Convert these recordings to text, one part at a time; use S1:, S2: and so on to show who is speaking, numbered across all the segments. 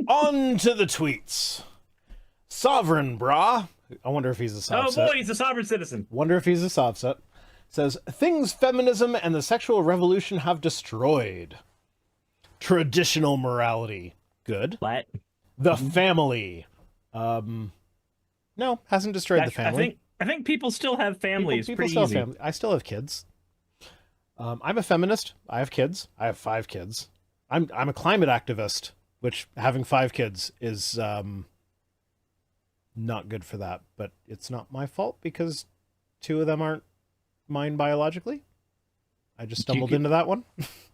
S1: On to the tweets. Sovereign Bra. I wonder if he's a subset.
S2: Oh boy, he's a sovereign citizen.
S1: Wonder if he's a subset. Says, things feminism and the sexual revolution have destroyed. Traditional morality. Good.
S2: What?
S1: The family. No, hasn't destroyed the family.
S2: I think people still have families.
S1: People
S2: pretty
S1: still
S2: easy.
S1: have family. I still have kids. I'm a feminist. I have kids. I have 5 kids. I'm a climate activist, which having 5 kids is not good for that. But it's not my fault because 2 of them aren't mine biologically. I just stumbled into that one.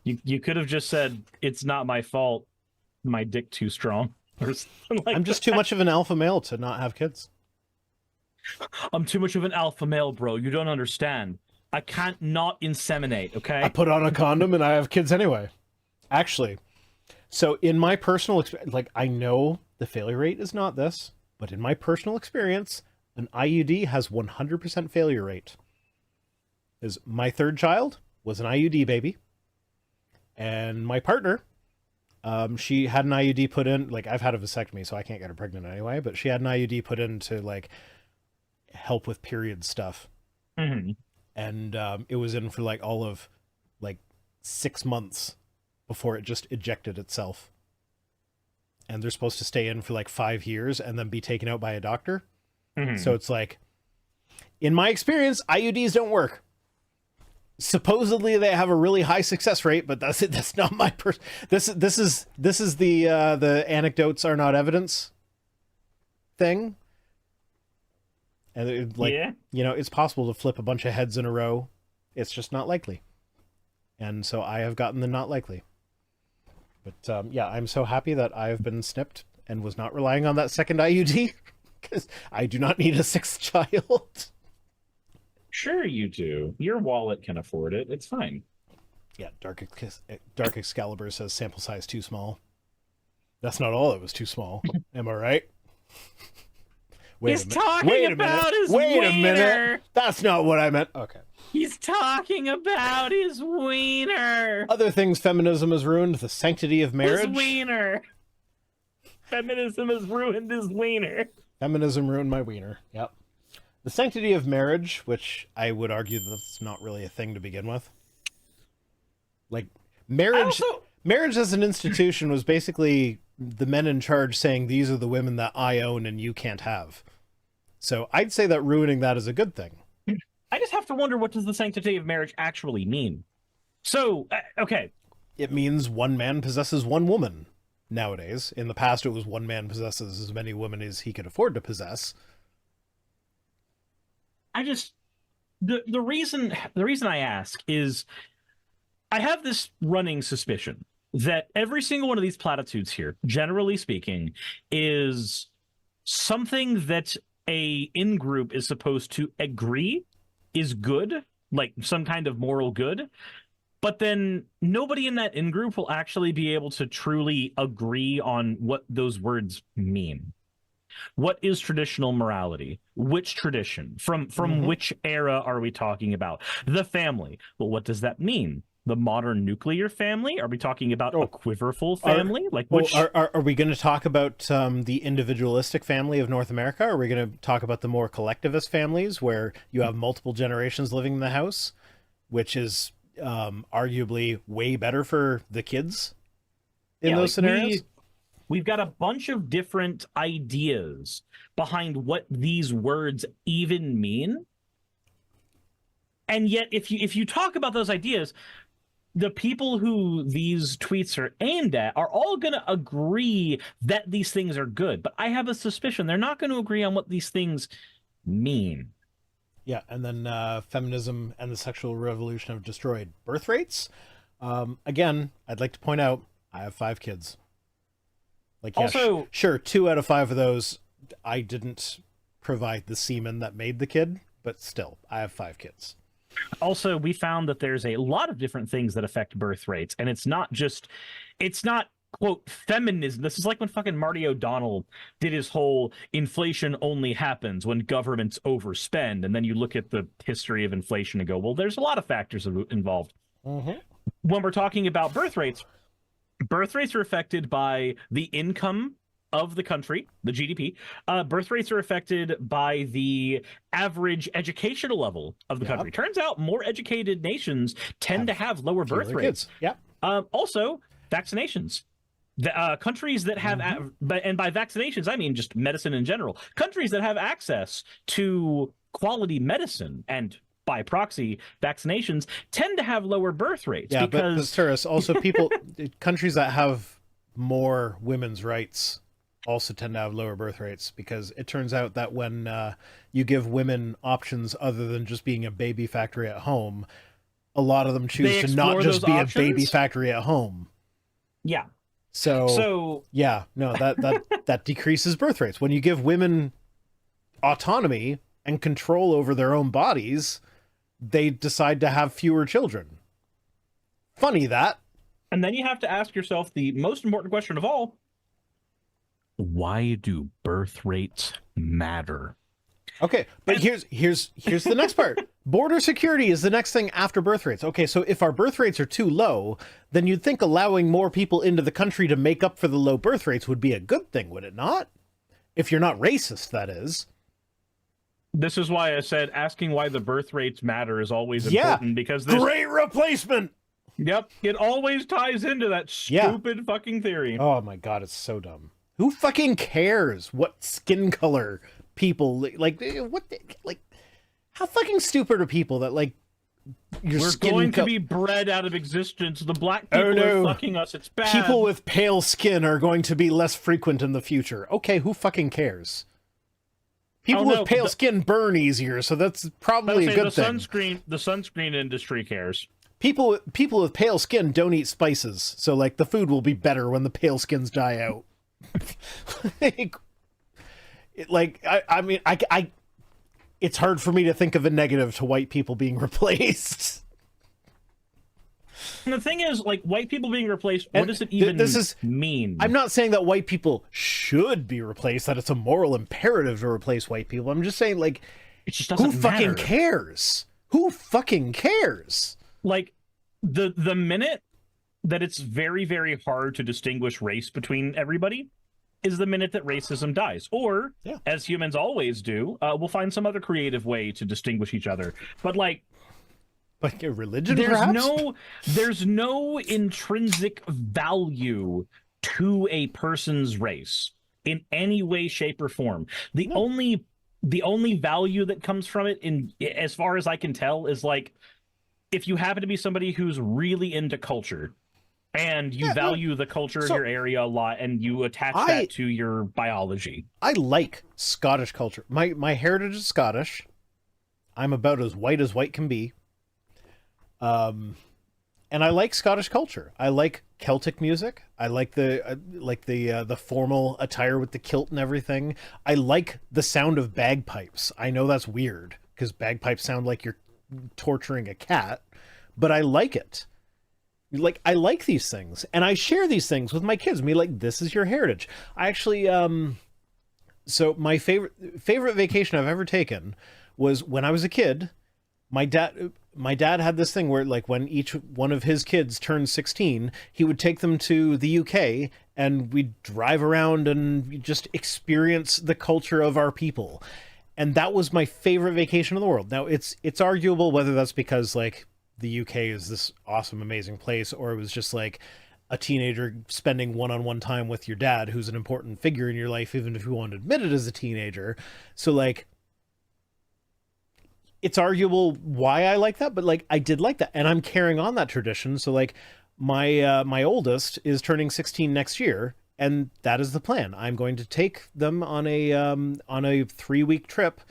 S2: You could have just said, it's not my fault, my dick too strong. Or something like
S1: I'm just too much of an alpha male to not have kids.
S2: I'm too much of an alpha male, bro. You don't understand. I can't not inseminate, okay?
S1: I put on a condom and I have kids anyway. Actually, so in my personal experience, like, I know the failure rate is not this, but in my personal experience, an IUD has 100% failure rate. Is my 3rd child was an IUD baby, and my partner, she had an IUD put in. Like, I've had a vasectomy, so I can't get her pregnant anyway, but she had an IUD put in to, like, help with period stuff.
S2: Mm-hmm.
S1: And it was in for, like, all of, like, 6 months before it just ejected itself. And they're supposed to stay in for, like, 5 years and then be taken out by a doctor.
S2: Mm-hmm.
S1: So it's like, in my experience, IUDs don't work. Supposedly they have a really high success rate, but that's it. That's not my this is the anecdotes are not evidence thing. And it, like,
S2: yeah.
S1: You know, it's possible to flip a bunch of heads in a row. It's just not likely. And so I have gotten the not likely. But yeah, I'm so happy that I've been snipped and was not relying on that second IUD because I do not need a 6th child.
S2: Sure you do. Your wallet can afford it. It's fine.
S1: Yeah, Dark Excalibur says sample size too small. That's not all. It was too small. Am I right?
S2: He's talking about his
S1: wiener.
S2: Wait a minute.
S1: That's not what I meant. Okay.
S2: He's talking about his wiener.
S1: Other things feminism has ruined: the sanctity of marriage.
S2: His wiener. Feminism has ruined his wiener.
S1: Feminism ruined my wiener. Yep. The sanctity of marriage, which I would argue that's not really a thing to begin with. Like, marriage as an institution was basically the men in charge saying, these are the women that I own and you can't have. So I'd say that ruining that is a good thing.
S2: I just have to wonder, what does the sanctity of marriage actually mean? So, okay.
S1: It means one man possesses one woman nowadays. In the past, it was one man possesses as many women as he could afford to possess.
S2: The reason I ask is, I have this running suspicion that every single one of these platitudes here, generally speaking, is something that a in-group is supposed to agree is good, like some kind of moral good, but then nobody in that in-group will actually be able to truly agree on what those words mean. What is traditional morality? Which tradition? From which era are we talking about? The family. Well, what does that mean? The modern nuclear family? Are we talking about a quiverful family?
S1: Are we going to talk about the individualistic family of North America? Or are we going to talk about the more collectivist families where you have multiple generations living in the house, which is arguably way better for the kids in those scenarios?
S2: We've got a bunch of different ideas behind what these words even mean. And yet, if you talk about those ideas, the people who these tweets are aimed at are all going to agree that these things are good. But I have a suspicion they're not going to agree on what these things mean.
S1: Yeah, and then feminism and the sexual revolution have destroyed birth rates. Again, I'd like to point out, I have 5 kids. Like, yeah,
S2: also,
S1: sure, 2 out of 5 of those, I didn't provide the semen that made the kid, but still, I have 5 kids.
S2: Also, we found that there's a lot of different things that affect birth rates, and it's not, quote, feminism. This is like when fucking Marty O'Donnell did his whole inflation only happens when governments overspend, and then you look at the history of inflation and go, well, there's a lot of factors involved.
S1: Mm-hmm.
S2: When we're talking about birth rates, Birth rates are affected by the income of the country, the GDP. Birth rates are affected by the average educational level of the country. Turns out more educated nations tend to have lower birth rates.
S1: Yeah.
S2: Also, vaccinations. The countries that have, and by vaccinations, I mean just medicine in general. Countries that have access to quality medicine and by proxy vaccinations tend to have lower birth rates.
S1: Yeah,
S2: because
S1: but Suris, also countries that have more women's rights also tend to have lower birth rates, because it turns out that when you give women options other than just being a baby factory at home, a lot of them choose to not just be a baby factory at home.
S2: Yeah.
S1: So yeah, no, that decreases birth rates. When you give women autonomy and control over their own bodies, they decide to have fewer children. Funny that.
S2: And then you have to ask yourself the most important question of all: why do birth rates matter?
S1: Okay, but here's the next part. Border security is the next thing after birth rates. Okay, so if our birth rates are too low, then you'd think allowing more people into the country to make up for the low birth rates would be a good thing, would it not? If you're not racist, that is.
S2: This is why I said asking why the birth rates matter is always important, because there's...
S1: Great replacement!
S2: Yep, it always ties into that stupid fucking theory.
S1: Oh my god, it's so dumb. Who fucking cares what skin color people like? How fucking stupid are people that like your
S2: We're
S1: skin
S2: going to be bred out of existence. The black people are fucking us. It's bad.
S1: People with pale skin are going to be less frequent in the future. Okay, who fucking cares? People with pale skin burn easier, so that's probably a good thing.
S2: The sunscreen industry cares.
S1: People with pale skin don't eat spices, so like the food will be better when the pale skins die out. I mean, it's hard for me to think of a negative to white people being replaced.
S2: And the thing is, like, white people being replaced, what does it even mean?
S1: I'm not saying that white people should be replaced, that it's a moral imperative to replace white people. I'm just saying, like,
S2: it just doesn't
S1: matter. Fucking cares? Who fucking cares?
S2: Like, the minute that it's very, very hard to distinguish race between everybody is the minute that racism dies. Or, as humans always do, we'll find some other creative way to distinguish each other. But, like
S1: a religion, perhaps?
S2: There's no intrinsic value to a person's race in any way, shape, or form. The only value that comes from it, in as far as I can tell, is like if you happen to be somebody who's really into culture and you value the culture of your area a lot and you attach that to your biology.
S1: I like Scottish culture. My heritage is Scottish. I'm about as white can be. And I like Scottish culture. I like Celtic music. I like the formal attire with the kilt and everything. I like the sound of bagpipes. I know that's weird because bagpipes sound like you're torturing a cat, but I like it. Like, I like these things, and I share these things with my kids. Me, like, this is your heritage. I actually, so my favorite vacation I've ever taken was when I was a kid. My dad had this thing where, like, when each one of his kids turned 16, he would take them to the UK and we'd drive around and just experience the culture of our people. And that was my favorite vacation in the world. Now, it's arguable whether that's because, like, the UK is this awesome, amazing place, or it was just, like, a teenager spending one-on-one time with your dad, who's an important figure in your life, even if you won't admit it as a teenager. So, like, it's arguable why I like that, but, like, I did like that, and I'm carrying on that tradition. So, like, my oldest is turning 16 next year, and that is the plan. I'm going to take them on a 3-week trip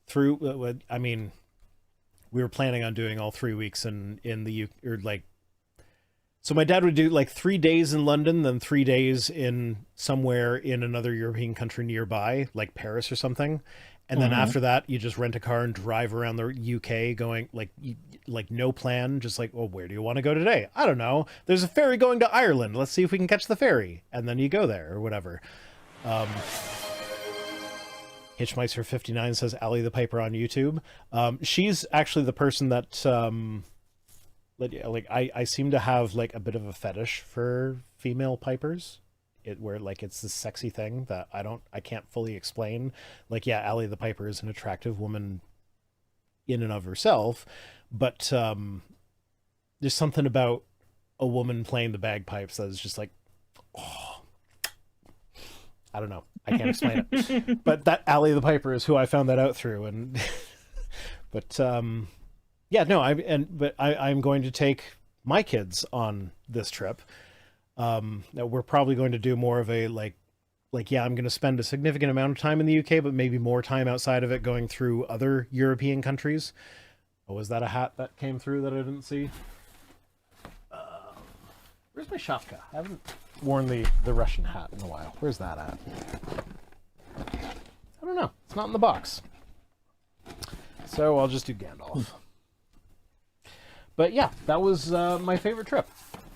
S1: through. I mean, we were planning on doing all 3 weeks in the or like. So my dad would do like 3 days in London, then 3 days in somewhere in another European country nearby, like Paris or something. And then after that, you just rent a car and drive around the UK going like no plan. Just like, well, where do you want to go today? I don't know. There's a ferry going to Ireland. Let's see if we can catch the ferry. And then you go there or whatever. Hitchmeister59 says Ali the Piper on YouTube. She's actually the person that like I seem to have like a bit of a fetish for female pipers. Where like it's this sexy thing that I can't fully explain. Like, yeah, Allie the Piper is an attractive woman in and of herself, but there's something about a woman playing the bagpipes that is just like, oh, I don't know. I can't explain it. But that Allie the Piper is who I found that out through, and but yeah, no, I'm going to take my kids on this trip. Now we're probably going to do more of a like yeah, I'm going to spend a significant amount of time in the UK, but maybe more time outside of it, going through other European countries. Oh, was that a hat that came through that I didn't see? Where's my shapka? I haven't worn the Russian hat in a while. Where's that at? I don't know. It's not in the box. So I'll just do Gandalf. But yeah, that was my favorite trip.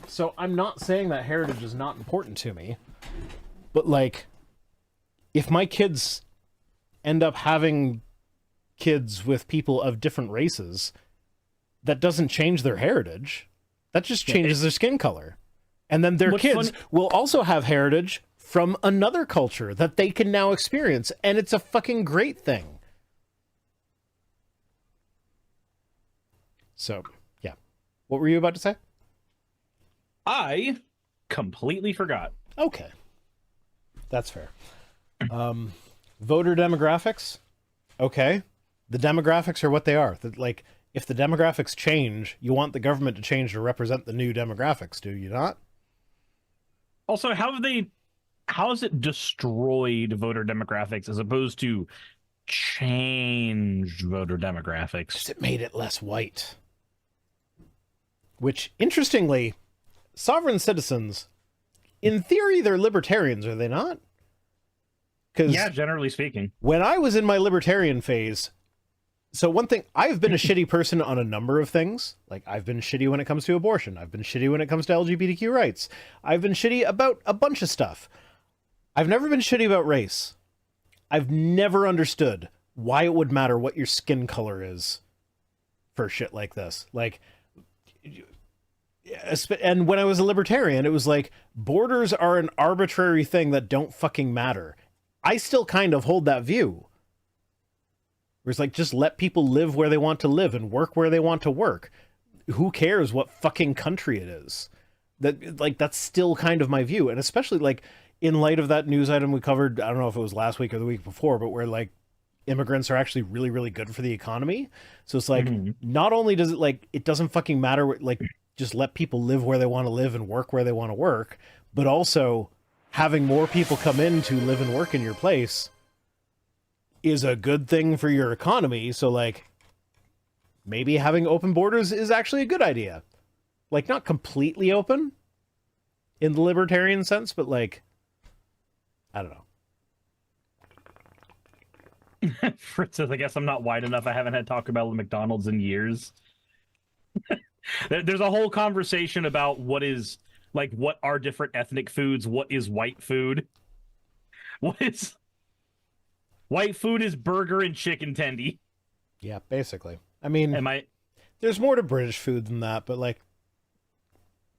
S1: So I'm not saying that heritage is not important to me, but like, if my kids end up having kids with people of different races, that doesn't change their heritage. That just changes their skin color. And then their kids will also have heritage from another culture that they can now experience. And it's a fucking great thing. So, yeah. What were you about to say?
S2: I completely forgot.
S1: Okay. That's fair. Voter demographics. Okay. The demographics are what they are. Like, if the demographics change, you want the government to change to represent the new demographics, do you not?
S2: Also, how has it destroyed voter demographics as opposed to changed voter demographics?
S1: 'Cause it made it less white. Which, interestingly, sovereign citizens, in theory, they're libertarians, are they not?
S2: Yeah, generally speaking.
S1: When I was in my libertarian phase, so one thing, I've been a shitty person on a number of things. Like, I've been shitty when it comes to abortion. I've been shitty when it comes to LGBTQ rights. I've been shitty about a bunch of stuff. I've never been shitty about race. I've never understood why it would matter what your skin color is for shit like this. Like, and when I was a libertarian, it was like, borders are an arbitrary thing that don't fucking matter. I still kind of hold that view. Where it's like, just let people live where they want to live and work where they want to work. Who cares what fucking country it is? That's still kind of my view. And especially like in light of that news item we covered, I don't know if it was last week or the week before, but where like immigrants are actually really, really good for the economy. So it's like, not only does it like, it doesn't fucking matter, like, just let people live where they want to live and work where they want to work, but also having more people come in to live and work in your place is a good thing for your economy. So like, maybe having open borders is actually a good idea. Like, not completely open in the libertarian sense, but like, I don't know.
S2: Fritz says, I guess I'm not wide enough. I haven't had Taco Bell and McDonald's in years. There's a whole conversation about what are different ethnic foods? What is white food? White food is burger and chicken tendy.
S1: Yeah, basically. I mean, there's more to British food than that, but like,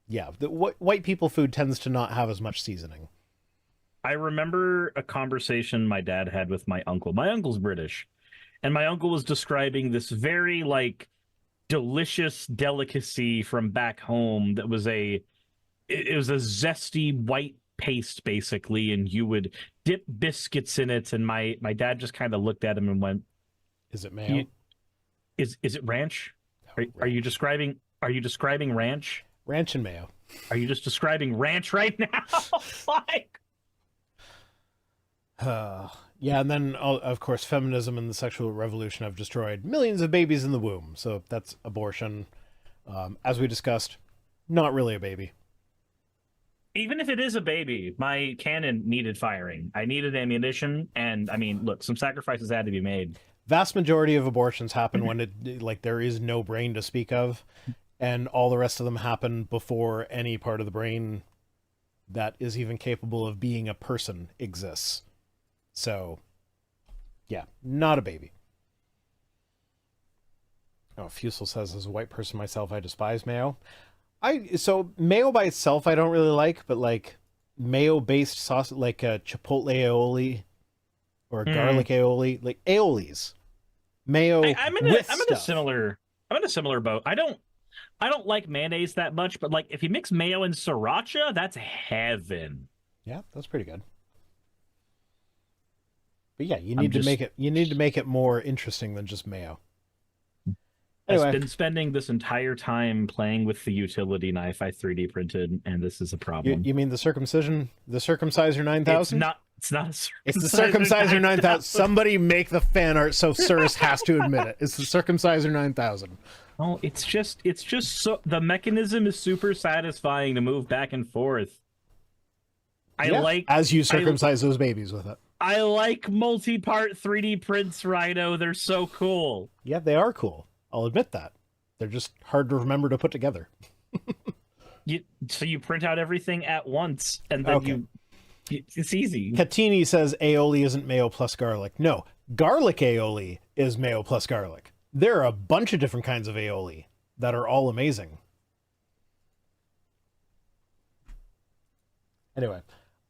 S1: yeah, white people food tends to not have as much seasoning.
S2: I remember a conversation my dad had with my uncle. My uncle's British, and my uncle was describing this very like delicious delicacy from back home that was it was a zesty white paste basically, and you would dip biscuits in it, and my dad just kind of looked at him and went,
S1: "Is it mayo?
S2: Is it ranch? Are you describing ranch?
S1: Ranch and mayo.
S2: Are you just describing ranch right now?" Like,
S1: yeah, and then of course feminism and the sexual revolution have destroyed millions of babies in the womb. So that's abortion. As we discussed, not really a baby.
S2: Even if it is a baby, my cannon needed firing. I needed ammunition, and I mean, look, some sacrifices had to be made.
S1: Vast majority of abortions happen when there is no brain to speak of, and all the rest of them happen before any part of the brain that is even capable of being a person exists. So, yeah, not a baby. Oh, Fusel says, as a white person myself, I despise mayo. So mayo by itself I don't really like, but like mayo based sauce, like a chipotle aioli or garlic aioli, like aiolis, mayo
S2: I'm in
S1: with
S2: a similar boat. I don't like mayonnaise that much, but like if you mix mayo and sriracha, that's heaven.
S1: Yeah, that's pretty good. But yeah, you need to make it more interesting than just mayo. Anyway.
S2: I've been spending this entire time playing with the utility knife I 3D printed, and this is a problem.
S1: You mean the circumcision, the Circumciser 9000?
S2: It's not a Circumciser.
S1: It's the Circumciser 9000. Somebody make the fan art so Suris has to admit it. It's the Circumciser 9000.
S2: Oh, it's just so the mechanism is super satisfying to move back and forth.
S1: As you circumcise those babies with it.
S2: I like multi-part 3D prints, Rhino. They're so cool.
S1: Yeah, they are cool. I'll admit that. They're just hard to remember to put together.
S2: So you print out everything at once, and then it's easy.
S1: Katini says aioli isn't mayo plus garlic. No, garlic aioli is mayo plus garlic. There are a bunch of different kinds of aioli that are all amazing. Anyway,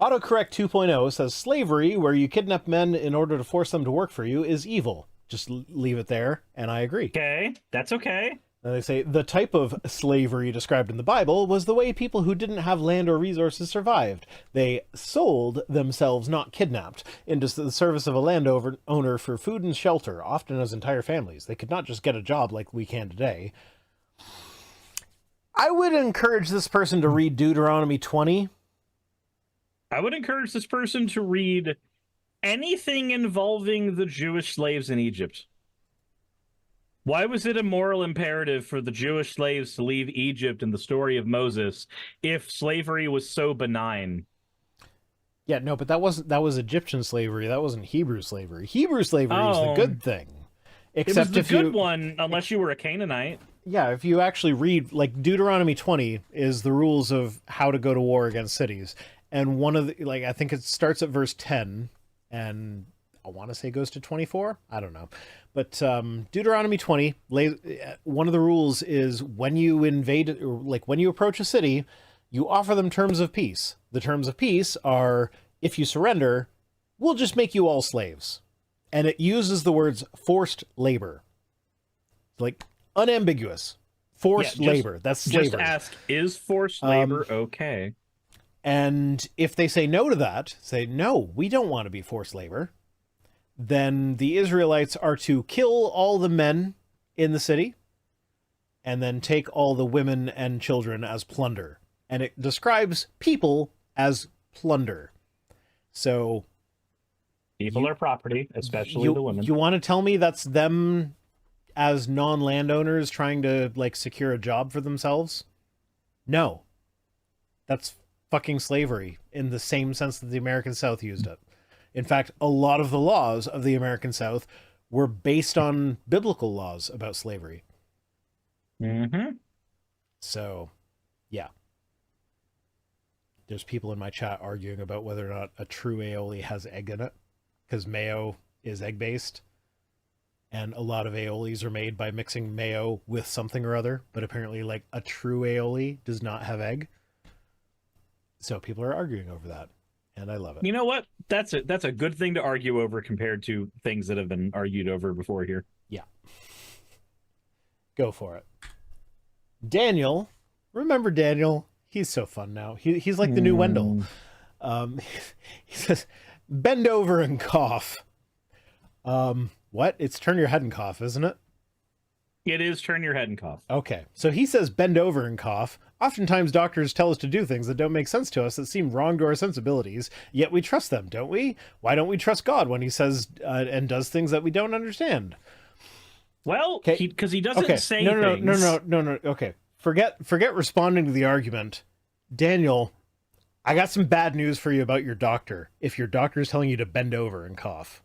S1: Autocorrect 2.0 says slavery, where you kidnap men in order to force them to work for you, is evil. Just leave it there, and I agree.
S2: Okay, that's okay.
S1: And they say the type of slavery described in the Bible was the way people who didn't have land or resources survived. They sold themselves, not kidnapped, into the service of a landowner for food and shelter, often as entire families. They could not just get a job like we can today. I would encourage this person to read Deuteronomy 20.
S2: I would encourage this person to read anything involving the Jewish slaves in Egypt. Why was it a moral imperative for the Jewish slaves to leave Egypt in the story of Moses if slavery was so benign?
S1: Yeah, no, but that was Egyptian slavery. That wasn't Hebrew slavery. Hebrew slavery was the good thing.
S2: Except it was the good one, unless you were a Canaanite.
S1: Yeah, if you actually read, like, Deuteronomy 20 is the rules of how to go to war against cities. And one of the, like, I think it starts at verse 10, and I want to say goes to 24. I don't know. But Deuteronomy 20, one of the rules is when you invade, or like when you approach a city, you offer them terms of peace. The terms of peace are, if you surrender, we'll just make you all slaves. And it uses the words forced labor. Like, unambiguous. Forced labor. That's slavery.
S2: Just ask, is forced labor okay?
S1: And if they say no to that, say, no, we don't want to be forced labor, then the Israelites are to kill all the men in the city and then take all the women and children as plunder. And it describes people as plunder. So
S2: people are property, especially the women.
S1: You want to tell me that's them as non-landowners trying to, like, secure a job for themselves? No. That's fucking slavery in the same sense that the American South used it. In fact, a lot of the laws of the American South were based on biblical laws about slavery.
S2: Mm-hmm.
S1: So, yeah. There's people in my chat arguing about whether or not a true aioli has egg in it, because mayo is egg-based, and a lot of aiolis are made by mixing mayo with something or other, but apparently, like, a true aioli does not have egg. So people are arguing over that. And I love it.
S2: You know what? That's a good thing to argue over compared to things that have been argued over before here.
S1: Yeah. Go for it. Daniel. Remember Daniel? He's so fun now. He's like the new Wendell. He says, bend over and cough. What? It's turn your head and cough, isn't it?
S2: It is turn your head and cough.
S1: Okay. So he says bend over and cough. Oftentimes doctors tell us to do things that don't make sense to us, that seem wrong to our sensibilities, yet we trust them, don't we? Why don't we trust God when he says and does things that we don't understand?
S2: Well, because he doesn't say things.
S1: No. Okay. Forget responding to the argument. Daniel, I got some bad news for you about your doctor. If your doctor is telling you to bend over and cough,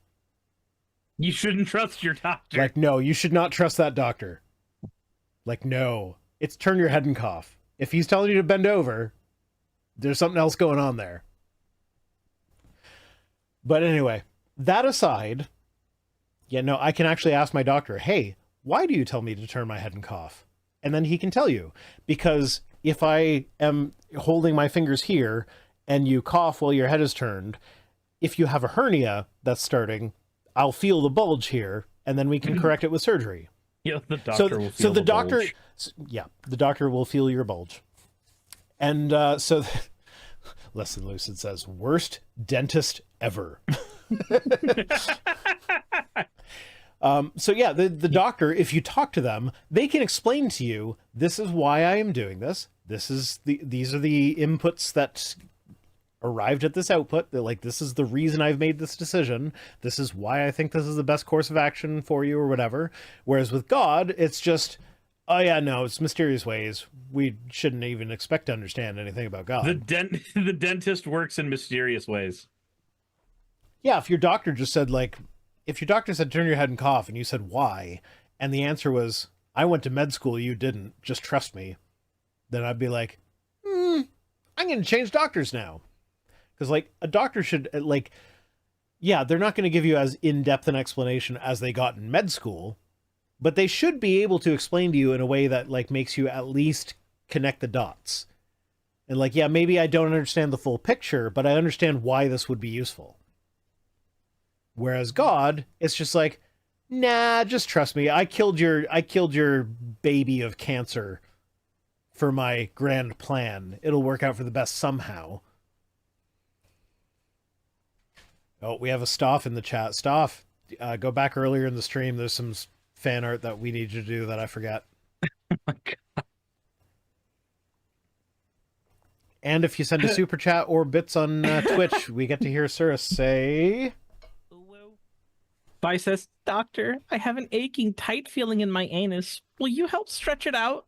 S2: you shouldn't trust your doctor.
S1: Like, no, you should not trust that doctor. Like, no. It's turn your head and cough. If he's telling you to bend over, there's something else going on there. But anyway, that aside, yeah, no, I can actually ask my doctor, hey, why do you tell me to turn my head and cough? And then he can tell you, because if I am holding my fingers here and you cough while your head is turned, if you have a hernia that's starting, I'll feel the bulge here, and then we can correct it with surgery.
S2: Yeah, the doctor will feel the bulge.
S1: Yeah, the doctor will feel your bulge. And so Less Than Lucid says, worst dentist ever. So yeah, the doctor, if you talk to them, they can explain to you, this is why I am doing this. These are the inputs that arrived at this output. They're like, this is the reason I've made this decision. This is why I think this is the best course of action for you or whatever. Whereas with God, it's just, oh yeah, no, it's mysterious ways. We shouldn't even expect to understand anything about God.
S2: The dentist works in mysterious ways.
S1: Yeah, if your doctor just said, like, if your doctor said, turn your head and cough, and you said, why? And the answer was, I went to med school, you didn't, just trust me. Then I'd be like, I'm going to change doctors now. Because, like, a doctor should, like, yeah, they're not going to give you as in-depth an explanation as they got in med school, but they should be able to explain to you in a way that, like, makes you at least connect the dots. And, like, yeah, maybe I don't understand the full picture, but I understand why this would be useful. Whereas God, it's just like, nah, just trust me. I killed your baby of cancer for my grand plan. It'll work out for the best somehow. Oh, we have a Stoff in the chat. Stoff, go back earlier in the stream. There's some fan art that we need you to do that I forgot.
S2: Oh my God.
S1: And if you send a super chat or bits on Twitch, we get to hear Suris say...
S2: Vi says, Doctor, I have an aching, tight feeling in my anus. Will you help stretch it out?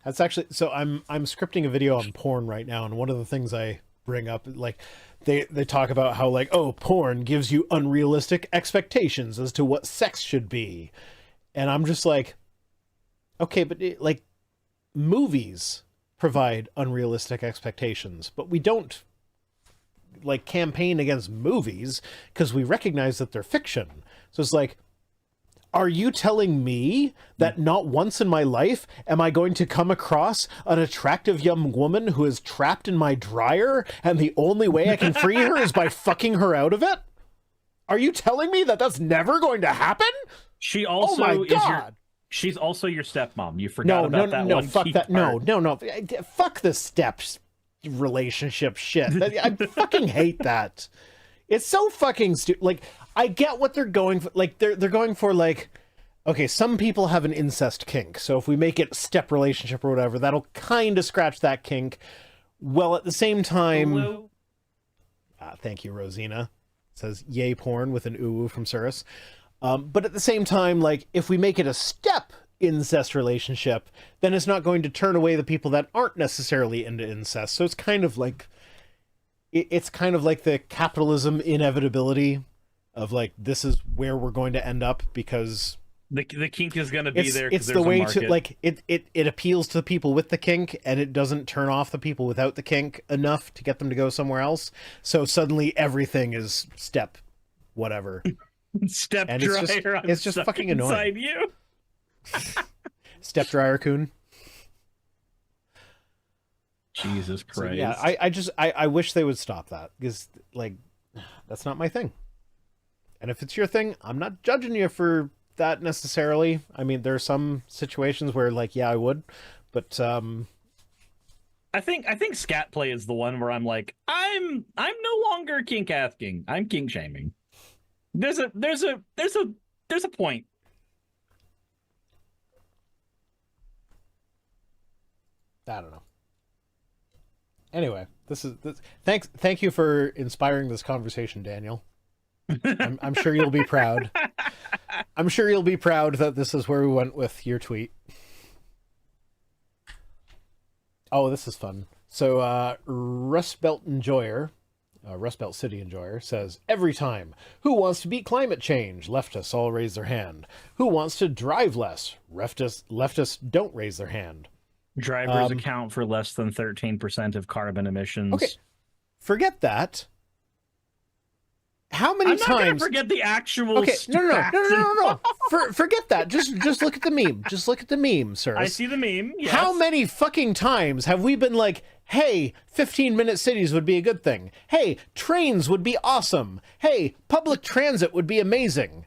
S1: That's actually... So I'm scripting a video on porn right now, and one of the things I bring up, like, they talk about how, like, oh, porn gives you unrealistic expectations as to what sex should be. And I'm just like, okay, but like, movies provide unrealistic expectations, but we don't, like, campaign against movies because we recognize that they're fiction. So it's like, are you telling me that not once in my life am I going to come across an attractive young woman who is trapped in my dryer and the only way I can free her is by fucking her out of it? Are you telling me that that's never going to happen?
S2: She also she's also your stepmom. You forgot about that one.
S1: Fuck that. No. Fuck the steps relationship shit. I fucking hate that. It's so fucking stupid. Like, I get what they're going for. Like, they're going for, like, okay, some people have an incest kink, so if we make it step relationship or whatever, that'll kind of scratch that kink. Well, at the same time, thank you, Rosina. It says yay porn with an ooh from Suris. But at the same time, like, if we make it a step incest relationship, then it's not going to turn away the people that aren't necessarily into incest. So it's kind of like, it's kind of like the capitalism inevitability of, like, this is where we're going to end up because
S2: the kink is going to be there.
S1: It's the way to, like, it appeals to the people with the kink and it doesn't turn off the people without the kink enough to get them to go somewhere else. So suddenly everything is step whatever.
S2: Step
S1: and
S2: dryer.
S1: It's just fucking annoying.
S2: You.
S1: Step dryer coon.
S2: Jesus Christ. So,
S1: yeah, I wish they would stop that because, like, that's not my thing. And if it's your thing, I'm not judging you for that necessarily. I mean, there are some situations where, like, yeah, I would, but
S2: I think scat play is the one where I'm like, I'm no longer kink asking. I'm kink shaming. There's a point.
S1: I don't know. Anyway, thank you for inspiring this conversation, Daniel. I'm sure you'll be proud. I'm sure you'll be proud that this is where we went with your tweet. Oh, this is fun. So, Rust Belt City Enjoyer says, every time, who wants to beat climate change? Leftists all raise their hand. Who wants to drive less? Leftists don't raise their hand.
S2: Drivers account for less than 13% of carbon emissions.
S1: Okay, forget that. how many
S2: I'm not gonna
S1: times?
S2: forget the actual.
S1: Okay, no.
S2: facts and-
S1: Forget that. Just look at the meme. Just look at the meme, Suris.
S2: I see the meme. Yes.
S1: How many fucking times have we been like, hey, 15-minute cities would be a good thing. Hey, trains would be awesome. Hey, public transit would be amazing.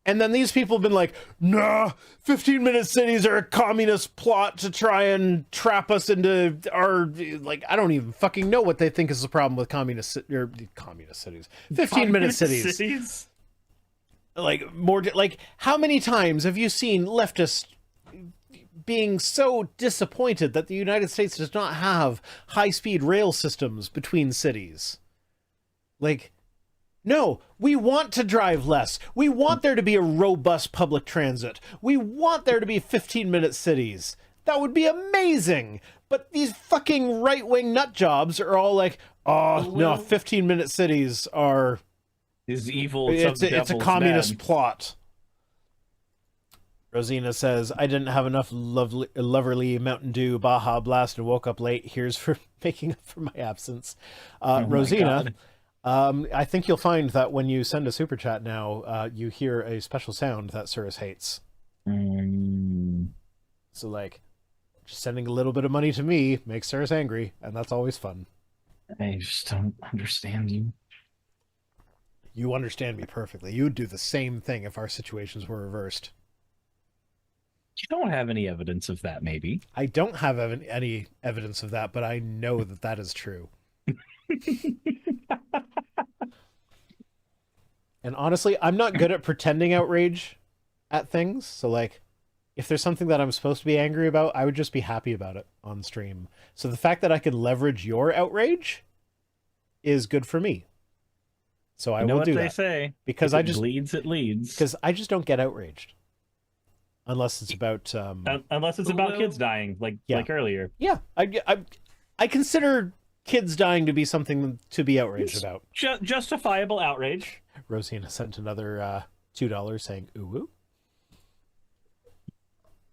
S1: And then these people have been like, nah, 15-minute cities are a communist plot to try and trap us into our, like, I don't even fucking know what they think is the problem with communist cities. 15-minute cities. Like, more, like, how many times have you seen leftists being so disappointed that the United States does not have high-speed rail systems between cities? Like, no, we want to drive less. We want there to be a robust public transit. We want there to be 15-minute cities. That would be amazing. But these fucking right-wing nut jobs are all like, oh, no, 15-minute cities are...
S2: is evil.
S1: It's a communist plot. Rosina says, I didn't have enough loverly Mountain Dew Baja Blast and woke up late. Here's for making up for my absence. Rosina... I think you'll find that when you send a super chat now, you hear a special sound that Suris hates. So, like, just sending a little bit of money to me makes Suris angry, and that's always fun.
S2: I just don't understand you.
S1: You understand me perfectly. You would do the same thing if our situations were reversed.
S2: You don't have any evidence of that, maybe.
S1: I don't have any evidence of that, but I know that that is true. And honestly, I'm not good at pretending outrage at things. So, like, if there's something that I'm supposed to be angry about, I would just be happy about it on stream. So the fact that I could leverage your outrage is good for me. So I will do that. You know what they say? Because
S2: if it bleeds, it leads.
S1: Because I just don't get outraged. Unless it's about...
S2: unless it's about kids dying, like earlier.
S1: Yeah, I consider kids dying to be something to be outraged about.
S2: Justifiable outrage.
S1: Rosina sent another $2 saying, ooh.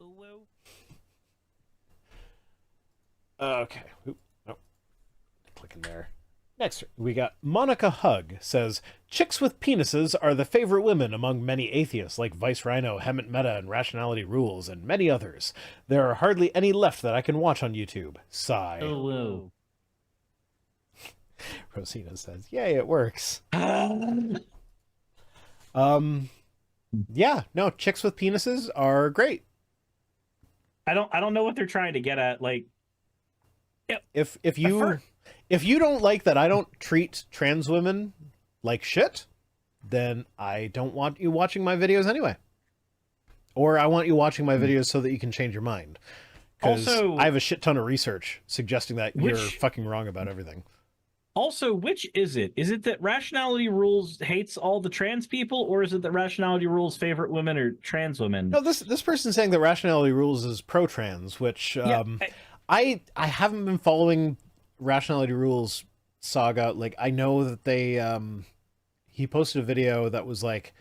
S2: Ooh.
S1: Okay. Oop. Nope. Clicking there. Next, we got Monica Hug says, chicks with penises are the favorite women among many atheists like Vice Rhino, Hemant Meta, and Rationality Rules, and many others. There are hardly any left that I can watch on YouTube. Sigh.
S2: Ooh.
S1: Rosina says, yay, it works. Yeah, no, chicks with penises are great.
S2: I don't know what they're trying to get at. Like,
S1: if you don't like that I don't treat trans women like shit, then I don't want you watching my videos anyway. Or I want you watching my videos so that you can change your mind. Because I have a shit ton of research suggesting that you're fucking wrong about everything.
S2: Also, which is it? Is it that Rationality Rules hates all the trans people, or is it that Rationality Rules favorite women or trans women?
S1: No, this person's saying that Rationality Rules is pro-trans, which I haven't been following Rationality Rules saga. Like, I know that they he posted a video that was like,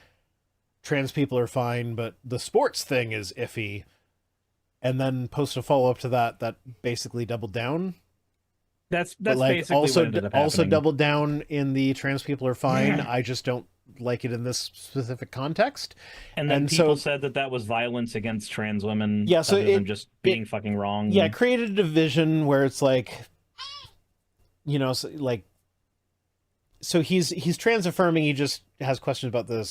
S1: trans people are fine, but the sports thing is iffy, and then posted a follow-up to that basically doubled down.
S2: That's like basically
S1: also
S2: what ended up happening.
S1: Doubled down in the trans people are fine. I just don't like it in this specific context.
S2: And then people said that was violence against trans women.
S1: Yeah, so
S2: them just being fucking wrong.
S1: Yeah, it created a division where it's like, you know, so he's trans affirming. He just has questions about the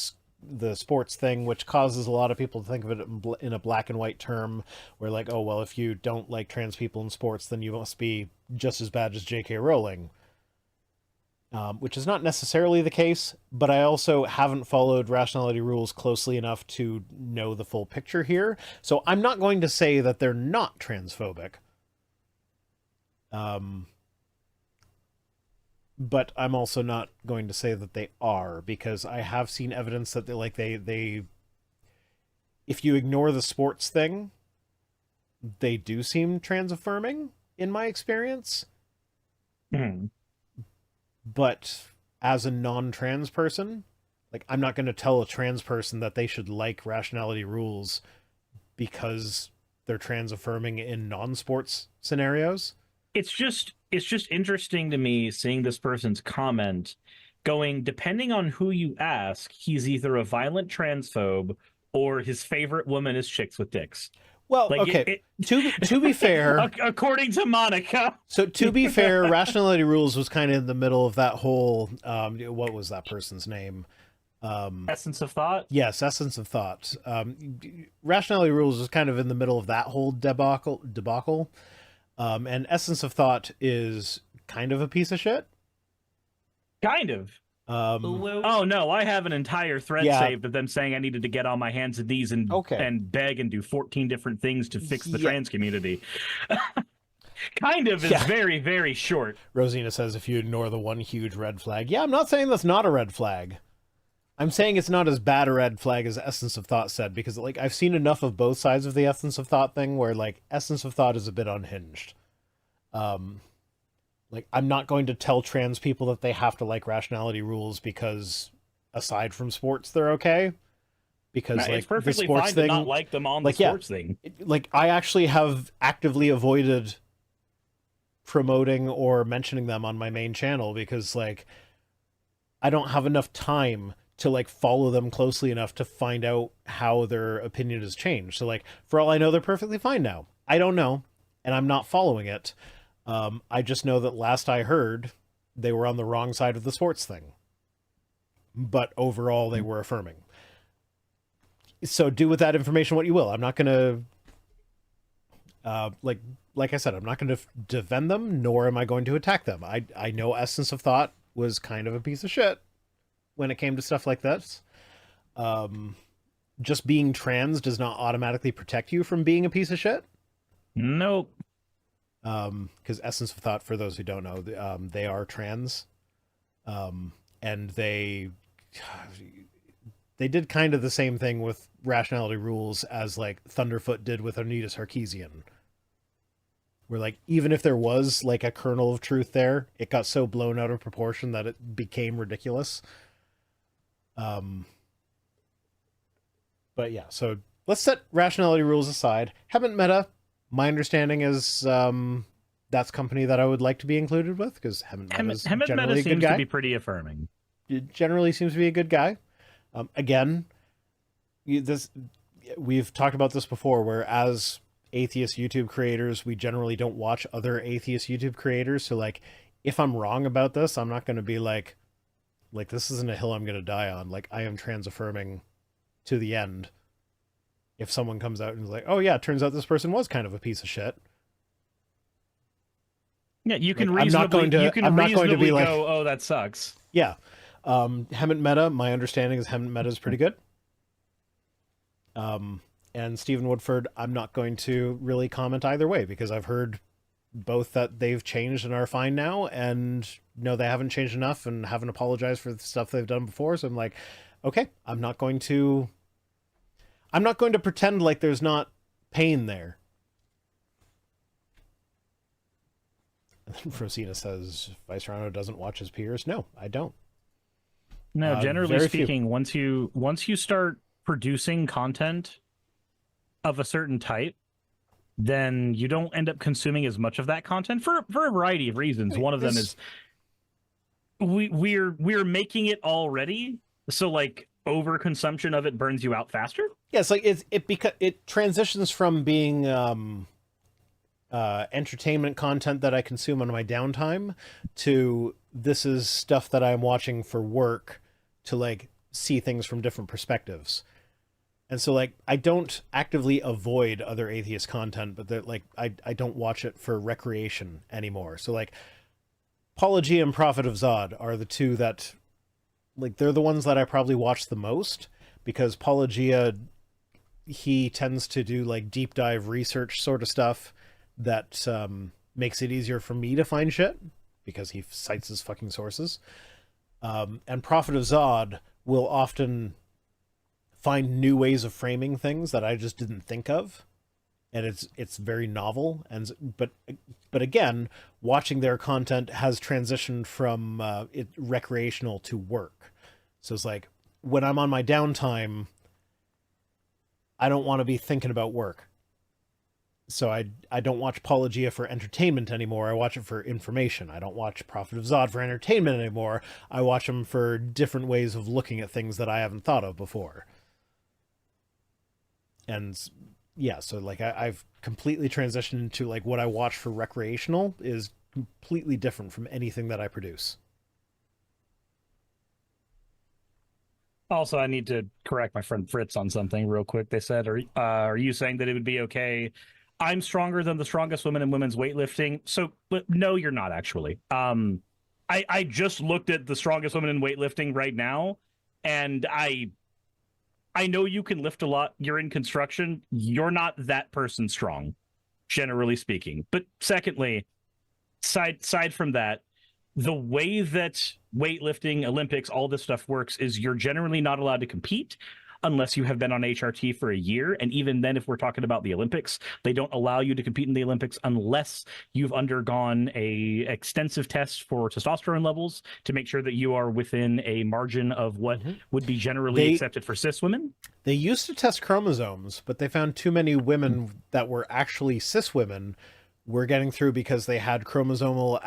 S1: sports thing, which causes a lot of people to think of it in a black and white term, where like, oh well, if you don't like trans people in sports, then you must be just as bad as J.K. Rowling, which is not necessarily the case. But I also haven't followed Rationality Rules closely enough to know the full picture here, so I'm not going to say that they're not transphobic. But I'm also not going to say that they are, because I have seen evidence that they if you ignore the sports thing, they do seem trans affirming in my experience. But as a non-trans person, like, I'm not going to tell a trans person that they should like Rationality Rules because they're trans affirming in non-sports scenarios.
S2: It's just interesting to me seeing this person's comment going, depending on who you ask, he's either a violent transphobe or his favorite woman is chicks with dicks.
S1: Well,
S2: Like,
S1: okay. To be fair,
S2: according to Monica.
S1: So to be fair, Rationality Rules was kind of in the middle of that whole what was that person's name?
S2: Essence of Thought?
S1: Yes, Essence of Thought. Rationality Rules was kind of in the middle of that whole debacle. And Essence of Thought is kind of a piece of shit.
S2: Kind of. Oh no, I have an entire thread saved of them saying I needed to get on my hands and knees and beg and do 14 different things to fix the trans community. Kind of is very, very short.
S1: Rosina says if you ignore the one huge red flag. Yeah, I'm not saying that's not a red flag. I'm saying it's not as bad a red flag as Essence of Thought said, because like I've seen enough of both sides of the Essence of Thought thing where like Essence of Thought is a bit unhinged. Like, I'm not going to tell trans people that they have to like Rationality Rules because, aside from sports, they're okay. Because, like,
S2: it's perfectly
S1: the sports
S2: fine
S1: thing,
S2: to not like them on the sports thing.
S1: Like, I actually have actively avoided promoting or mentioning them on my main channel because, like, I don't have enough time to, like, follow them closely enough to find out how their opinion has changed. So, like, for all I know, they're perfectly fine now. I don't know, and I'm not following it. I just know that last I heard, they were on the wrong side of the sports thing. But overall, they were affirming. So do with that information what you will. I'm not going to, like I said, I'm not going to defend them, nor am I going to attack them. I know Essence of Thought was kind of a piece of shit when it came to stuff like this. Just being trans does not automatically protect you from being a piece of shit.
S2: Nope.
S1: Because Essence of Thought, for those who don't know, they are trans, and they did kind of the same thing with Rationality Rules as like Thunderfoot did with Anita Sarkeesian, where like even if there was like a kernel of truth there, it got so blown out of proportion that it became ridiculous. But yeah, so let's set Rationality Rules aside. Haven't meta. My understanding is that's company that I would like to be included with because Hemant Meta
S2: seems to be pretty affirming.
S1: It generally seems to be a good guy. Again, we've talked about this before, where as atheist YouTube creators, we generally don't watch other atheist YouTube creators. So like, if I'm wrong about this, I'm not going to be like this isn't a hill I'm going to die on. Like, I am trans affirming to the end. If someone comes out and is like, oh yeah, it turns out this person was kind of a piece of shit.
S2: Yeah, you can
S1: like,
S2: reasonably,
S1: I'm not going to be like,
S2: go, oh, that sucks.
S1: Yeah. Hemant Meta, my understanding is Hemant Meta is pretty good. And Stephen Woodford, I'm not going to really comment either way because I've heard both that they've changed and are fine now, and no, they haven't changed enough and haven't apologized for the stuff they've done before. So I'm like, okay, I'm not going to pretend like there's not pain there. And then Rosina says, Vice Rhino doesn't watch his peers. No, I don't.
S2: No, generally speaking, once you start producing content of a certain type, then you don't end up consuming as much of that content for a variety of reasons. One of them is we're making it already, so like overconsumption of it burns you out faster.
S1: Yeah, it's like it transitions from being entertainment content that I consume on my downtime to this is stuff that I'm watching for work to like see things from different perspectives. And so like I don't actively avoid other atheist content, but like I don't watch it for recreation anymore. So like Apologia and Prophet of Zod are the two that like they're the ones that I probably watch the most, because Apologia, he tends to do like deep dive research sort of stuff that makes it easier for me to find shit because he cites his fucking sources. And Prophet of Zod will often find new ways of framing things that I just didn't think of, and it's very novel. And but again, watching their content has transitioned from recreational to work. So it's like when I'm on my downtime, I don't want to be thinking about work. So I don't watch Apologia for entertainment anymore. I watch it for information. I don't watch Prophet of Zod for entertainment anymore. I watch them for different ways of looking at things that I haven't thought of before. And yeah, so like I've completely transitioned into like what I watch for recreational is completely different from anything that I produce.
S2: Also, I need to correct my friend Fritz on something real quick. They said, are you saying that it would be okay? I'm stronger than the strongest women in women's weightlifting. So, but no, you're not actually. I just looked at the strongest women in weightlifting right now, and I know you can lift a lot. You're in construction. You're not that person strong, generally speaking. But secondly, side from that, the way that weightlifting, Olympics, all this stuff works is you're generally not allowed to compete unless you have been on HRT for a year. And even then, if we're talking about the Olympics, they don't allow you to compete in the Olympics unless you've undergone a extensive test for testosterone levels to make sure that you are within a margin of what would be generally accepted for cis women.
S1: They used to test chromosomes, but they found too many women that were actually cis women were getting through because they had chromosomal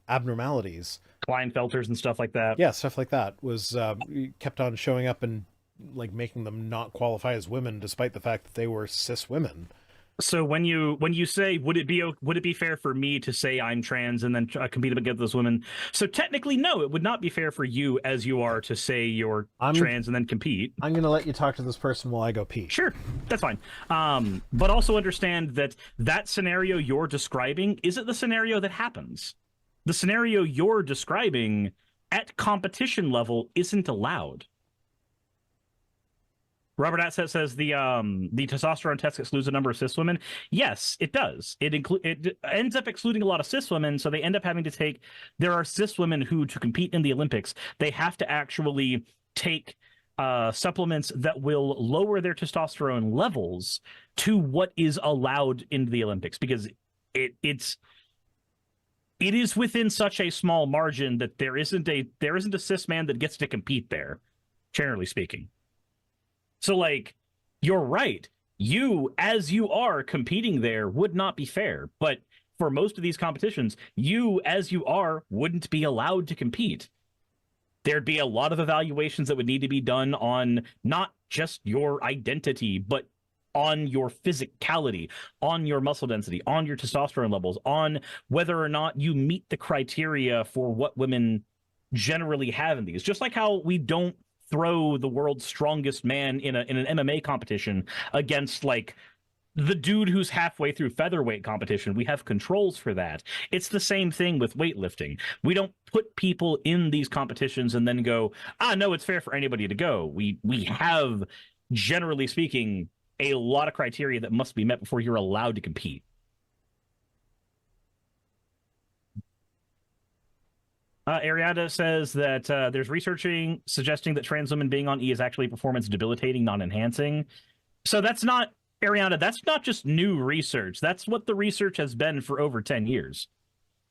S1: abnormalities.
S2: Klinefelters and stuff like that.
S1: Yeah, stuff like that was kept on showing up and like making them not qualify as women despite the fact that they were cis women.
S2: So when you say would it be fair for me to say I'm trans and then compete against those women? So technically, no, it would not be fair for you as you are to say you're trans and then compete.
S1: I'm going to let you talk to this person while I go pee.
S2: Sure, that's fine. But also understand that that scenario you're describing isn't the scenario that happens. The scenario you're describing at competition level isn't allowed. Robert Atset says the testosterone test excludes a number of cis women. Yes, it does. It ends up excluding a lot of cis women, so they end up having to take. There are cis women who, to compete in the Olympics, they have to actually take supplements that will lower their testosterone levels to what is allowed in the Olympics, because it is within such a small margin that there isn't a cis man that gets to compete there, generally speaking. So, like, you're right. You, as you are competing there, would not be fair. But for most of these competitions, you, as you are, wouldn't be allowed to compete. There'd be a lot of evaluations that would need to be done on not just your identity, but on your physicality, on your muscle density, on your testosterone levels, on whether or not you meet the criteria for what women generally have in these. Just like how we don't throw the world's strongest man in an MMA competition against like the dude who's halfway through featherweight competition. We have controls for that. It's the same thing with weightlifting. We don't put people in these competitions and then go, no, it's fair for anybody to go. We have, generally speaking, a lot of criteria that must be met before you're allowed to compete. Ariada says that there's researching suggesting that trans women being on E is actually performance debilitating, not enhancing. So that's not, Ariana, that's not just new research. That's what the research has been for over 10 years.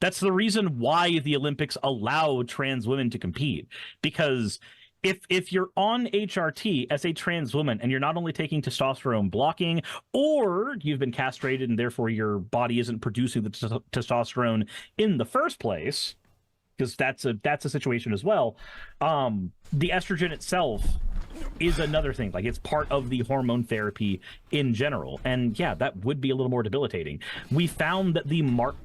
S2: That's the reason why the Olympics allow trans women to compete. Because if you're on HRT as a trans woman and you're not only taking testosterone blocking, or you've been castrated and therefore your body isn't producing the testosterone in the first place, because that's a situation as well. The estrogen itself is another thing. Like, it's part of the hormone therapy in general. And yeah, that would be a little more debilitating. We found that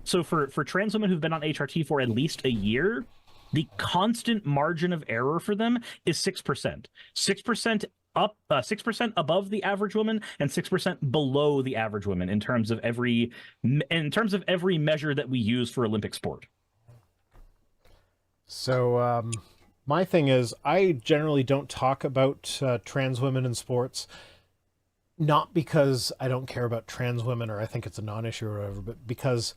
S2: so for trans women who've been on HRT for at least a year, the constant margin of error for them is 6%. 6% up, 6% above the average woman and 6% below the average woman in terms of every measure that we use for Olympic sport.
S1: So my thing is, I generally don't talk about trans women in sports, not because I don't care about trans women or I think it's a non-issue or whatever, but because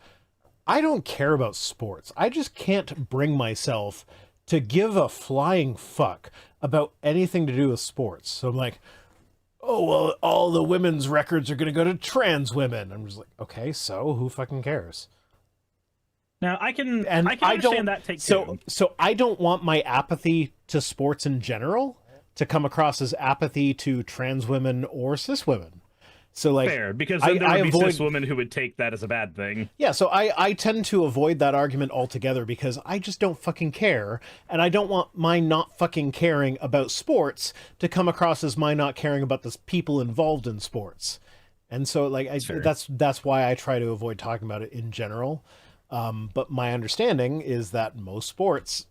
S1: I don't care about sports. I just can't bring myself to give a flying fuck about anything to do with sports. So I'm like, oh, well, all the women's records are going to go to trans women. I'm just like, okay, so who fucking cares?
S2: Now, I can understand that take two.
S1: So I don't want my apathy to sports in general to come across as apathy to trans women or cis women. So like,
S2: fair, because then there
S1: I
S2: would be
S1: avoid
S2: cis women who would take that as a bad thing.
S1: Yeah, so I tend to avoid that argument altogether because I just don't fucking care, and I don't want my not fucking caring about sports to come across as my not caring about the people involved in sports. And so like that's why I try to avoid talking about it in general. But my understanding is that most sports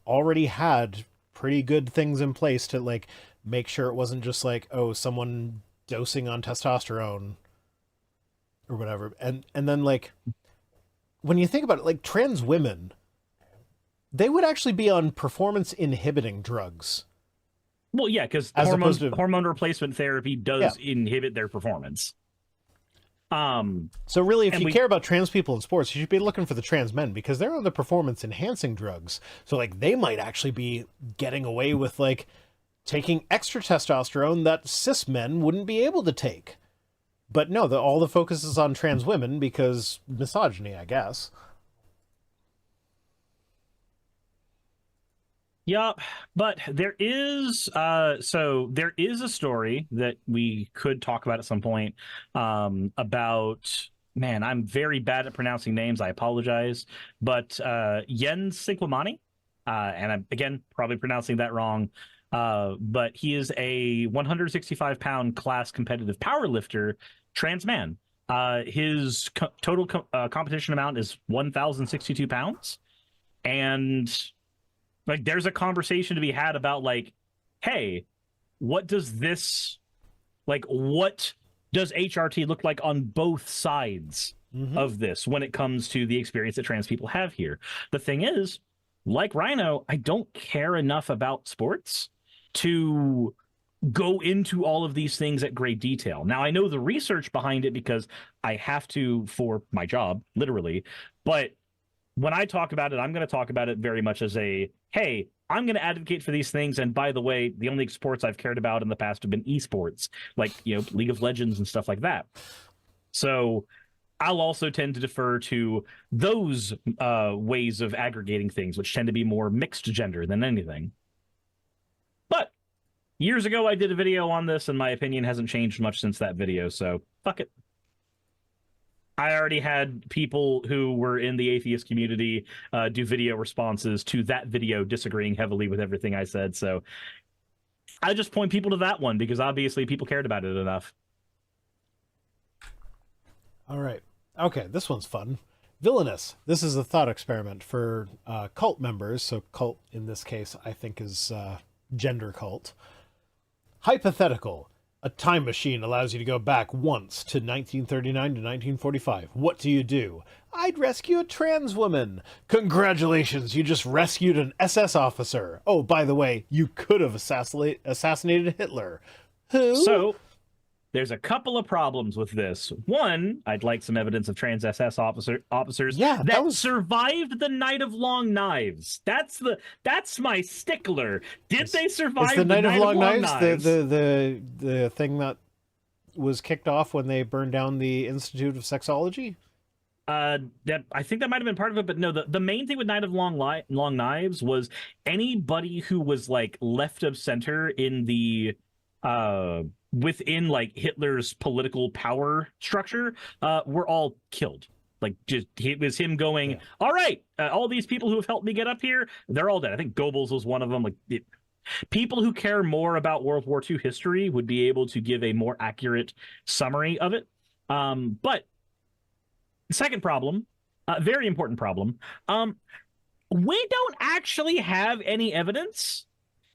S1: already had pretty good things in place to like make sure it wasn't just like, oh, someone dosing on testosterone or whatever. And then like when you think about it, like trans women, they would actually be on performance inhibiting drugs.
S2: Well, yeah, because hormone replacement therapy does inhibit their performance.
S1: So really, if you care about trans people in sports, you should be looking for the trans men because they're on the performance enhancing drugs. So like they might actually be getting away with like taking extra testosterone that cis men wouldn't be able to take. But no, all the focus is on trans women because misogyny, I guess.
S2: Yeah, but there is there is a story that we could talk about at some point about, man, I'm very bad at pronouncing names, I apologize, but Jens Sinquamani, and I'm again probably pronouncing that wrong, but he is a 165-pound class competitive powerlifter, trans man. His total competition amount is 1,062 pounds, and like there's a conversation to be had about like, hey, what does HRT look like on both sides of this when it comes to the experience that trans people have here? The thing is, like Rhino, I don't care enough about sports to go into all of these things at great detail. Now, I know the research behind it because I have to for my job, literally, but when I talk about it, I'm going to talk about it very much as a, hey, I'm going to advocate for these things. And by the way, the only sports I've cared about in the past have been esports, like, you know, League of Legends and stuff like that. So I'll also tend to defer to those ways of aggregating things, which tend to be more mixed gender than anything. But years ago, I did a video on this, and my opinion hasn't changed much since that video. So fuck it. I already had people who were in the atheist community do video responses to that video disagreeing heavily with everything I said. So I just point people to that one because obviously people cared about it enough.
S1: All right. Okay, this one's fun. Villainous. This is a thought experiment for cult members. So cult, in this case, I think is gender cult. Hypothetical. A time machine allows you to go back once to 1939 to 1945. What do? I'd rescue a trans woman. Congratulations, you just rescued an SS officer. Oh, by the way, you could have assassinated Hitler. Who?
S2: So, there's a couple of problems with this. One, I'd like some evidence of trans SS officers that survived the Night of Long Knives. That's my stickler. Did they survive
S1: the Night of Long Knives? The thing that was kicked off when they burned down the Institute of Sexology?
S2: That I think that might have been part of it, but no, the main thing with Night of Long Knives was anybody who was like left of center in the within like Hitler's political power structure were all killed. Like just it was him going, all right, all these people who have helped me get up here, they're all dead. I think Goebbels was one of them. Like people who care more about World War II history would be able to give a more accurate summary of it. But the second problem, very important problem, we don't actually have any evidence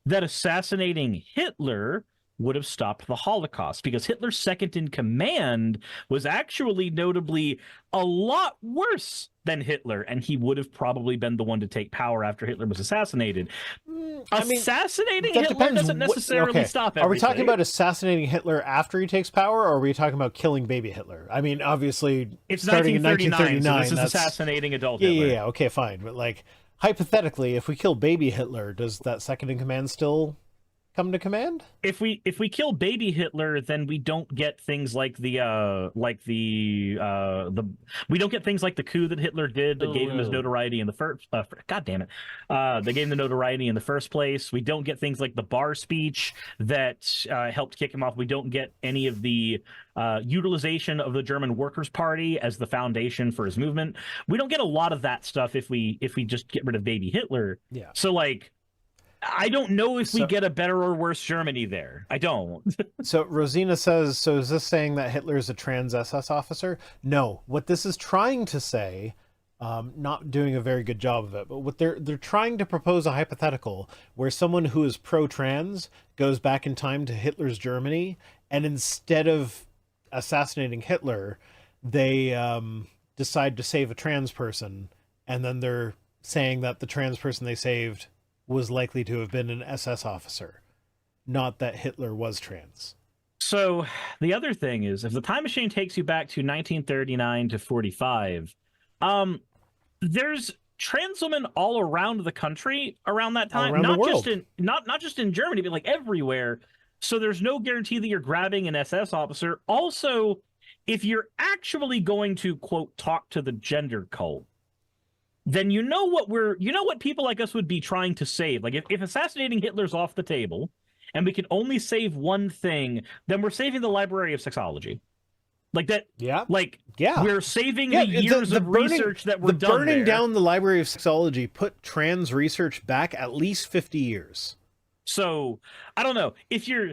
S2: that assassinating Hitler would have stopped the Holocaust, because Hitler's second in command was actually notably a lot worse than Hitler, and he would have probably been the one to take power after Hitler was assassinating Hitler doesn't necessarily stop everything.
S1: Are we talking about assassinating Hitler after he takes power, or are we talking about killing baby Hitler? I mean, obviously,
S2: it's
S1: starting in 1939,
S2: so this is assassinating adult Hitler.
S1: Yeah, okay, fine. But, like, hypothetically, if we kill baby Hitler, does that second in command still come to command?
S2: If we kill baby Hitler, then we don't get things like the we don't get things like the coup that Hitler did that gave him his notoriety in the first. God damn it, they gave him the notoriety in the first place. We don't get things like the bar speech that helped kick him off. We don't get any of the utilization of the German Workers' Party as the foundation for his movement. We don't get a lot of that stuff if we just get rid of baby Hitler.
S1: Yeah.
S2: So like, I don't know if we get a better or worse Germany there. I don't.
S1: So Rosina says, so is this saying that Hitler is a trans SS officer? No. What this is trying to say, not doing a very good job of it, but what they're trying to propose a hypothetical where someone who is pro-trans goes back in time to Hitler's Germany, and instead of assassinating Hitler, they decide to save a trans person, and then they're saying that the trans person they saved was likely to have been an SS officer, not that Hitler was trans.
S2: So the other thing is, if the time machine takes you back to 1939 to 45, there's trans women all around the country around that time, not just in Germany, but like everywhere. So there's no guarantee that you're grabbing an SS officer. Also, if you're actually going to quote talk to the gender cult, then you know what people like us would be trying to save. Like if assassinating Hitler's off the table and we can only save one thing, then we're saving the Library of Sexology. Like that.
S1: Yeah.
S2: Like,
S1: yeah.
S2: We're saving the years of research that were done
S1: burning
S2: there.
S1: down the Library of Sexology put trans research back at least 50 years.
S2: So I don't know, if you're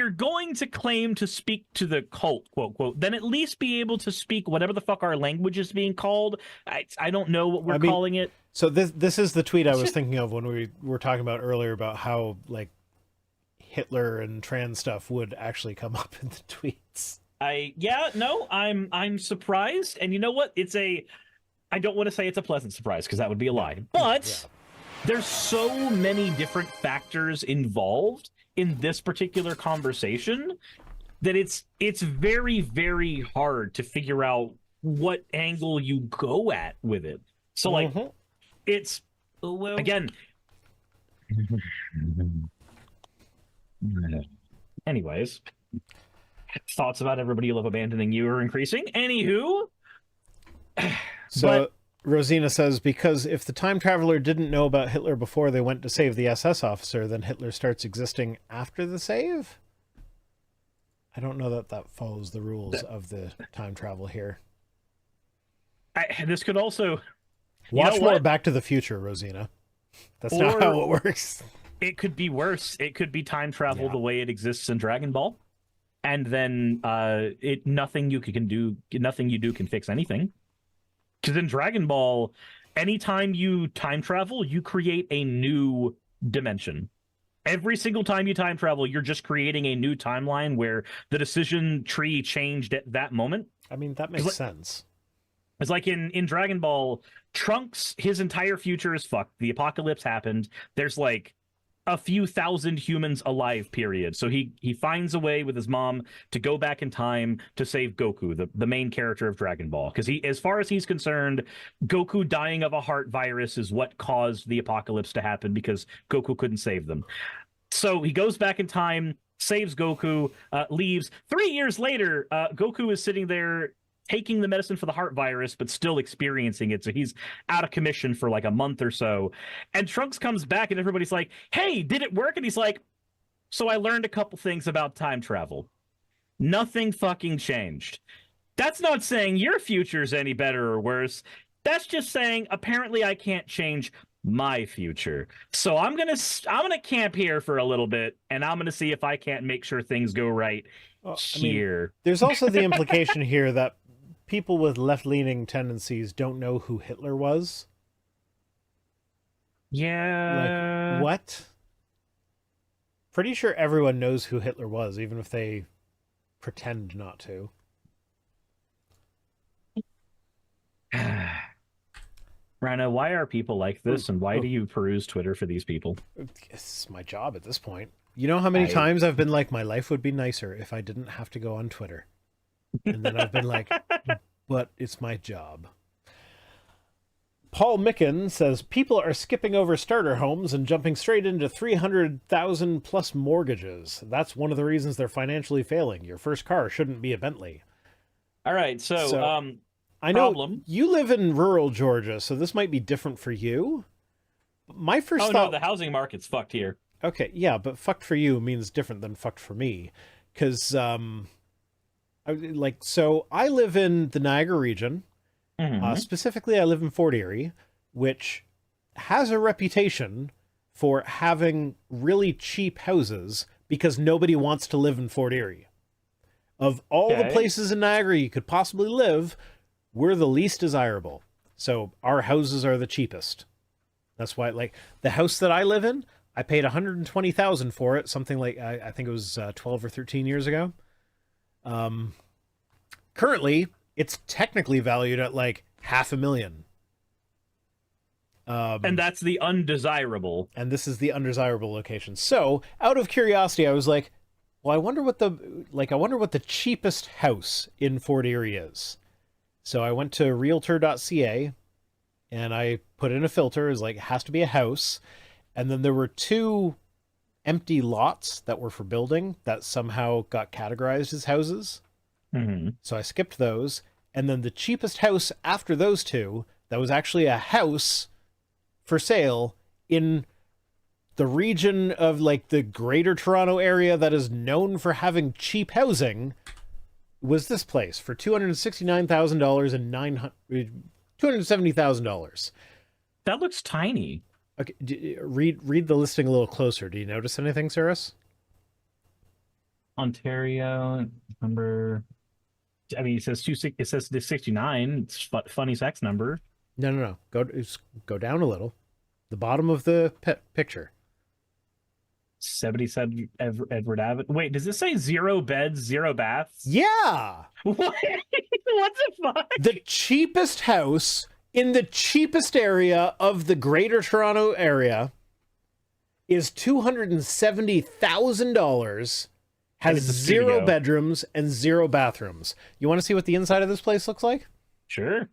S2: going to claim to speak to the cult, quote, quote, then at least be able to speak whatever the fuck our language is being called. I don't know what we're calling it.
S1: So this is the tweet I was thinking of when we were talking about earlier about how like Hitler and trans stuff would actually come up in the tweets.
S2: I'm surprised. And you know what? I don't want to say it's a pleasant surprise because that would be a lie. But there's so many different factors involved in this particular conversation that it's very, very hard to figure out what angle you go at with it. So like it's again anyways, thoughts about everybody you love abandoning you are increasing. Anywho,
S1: so Rosina says, because if the time traveler didn't know about Hitler before they went to save the SS officer, then Hitler starts existing after the save? I don't know that follows the rules of the time travel here.
S2: This could also...
S1: Watch more Back to the Future, Rosina. That's not how it works.
S2: It could be worse. It could be time travel the way it exists in Dragon Ball. And then nothing you do can fix anything. Because in Dragon Ball, anytime you time travel, you create a new dimension. Every single time you time travel, you're just creating a new timeline where the decision tree changed at that moment.
S1: I mean, that makes sense.
S2: It's like in Dragon Ball, Trunks, his entire future is fucked. The apocalypse happened. There's like a few thousand humans alive, period. So he finds a way with his mom to go back in time to save Goku, the main character of Dragon Ball. Because as far as he's concerned, Goku dying of a heart virus is what caused the apocalypse to happen because Goku couldn't save them. So he goes back in time, saves Goku, leaves. 3 years later, Goku is sitting there taking the medicine for the heart virus, but still experiencing it. So he's out of commission for like a month or so. And Trunks comes back and everybody's like, hey, did it work? And he's like, so I learned a couple things about time travel. Nothing fucking changed. That's not saying your future's any better or worse. That's just saying, apparently I can't change my future. So I'm gonna camp here for a little bit, and I'm gonna see if I can't make sure things go right here.
S1: I mean, there's also the implication here that people with left-leaning tendencies don't know who Hitler was.
S2: Yeah.
S1: Like, what? Pretty sure everyone knows who Hitler was, even if they pretend not to.
S2: Rhino, why are people like this, and why do you peruse Twitter for these people?
S1: It's my job at this point. You know how many times I've been like, my life would be nicer if I didn't have to go on Twitter. And then I've been like, but it's my job. Paul Micken says, people are skipping over starter homes and jumping straight into 300,000 plus mortgages. That's one of the reasons they're financially failing. Your first car shouldn't be a Bentley.
S2: All right, so
S1: I know you live in rural Georgia, so this might be different for you. My first thought...
S2: no, the housing market's fucked here.
S1: Okay, yeah, but fucked for you means different than fucked for me. Because, so I live in the Niagara region. Specifically, I live in Fort Erie, which has a reputation for having really cheap houses because nobody wants to live in Fort Erie. Of all the places in Niagara you could possibly live, we're the least desirable. So our houses are the cheapest. That's why, like, the house that I live in, I paid $120,000 for it, something like, I think it was 12 or 13 years ago. Currently, it's technically valued at like $500,000.
S2: And that's the undesirable.
S1: And this is the undesirable location. So, out of curiosity, I was like, well, I wonder what the cheapest house in Fort Erie is. So I went to realtor.ca and I put in a filter. It was like, it has to be a house. And then there were 2 empty lots that were for building that somehow got categorized as houses. So I skipped those. And then the cheapest house after those 2, that was actually a house for sale in the region of like the Greater Toronto area that is known for having cheap housing, was this place for $269,000 and $270,000.
S2: That looks tiny.
S1: Okay, read the listing a little closer. Do you notice anything, Suris?
S2: Ontario number. I mean, it says 69. It's funny sex number.
S1: No. Go down a little. The bottom of the picture.
S2: 77 Edward Avenue. Wait, does it say 0 beds, 0 baths?
S1: Yeah.
S2: What the fuck?
S1: The cheapest house in the cheapest area of the Greater Toronto area is $270,000. Has 0 bedrooms and 0 bathrooms. You want to see what the inside of this place looks like?
S2: Sure.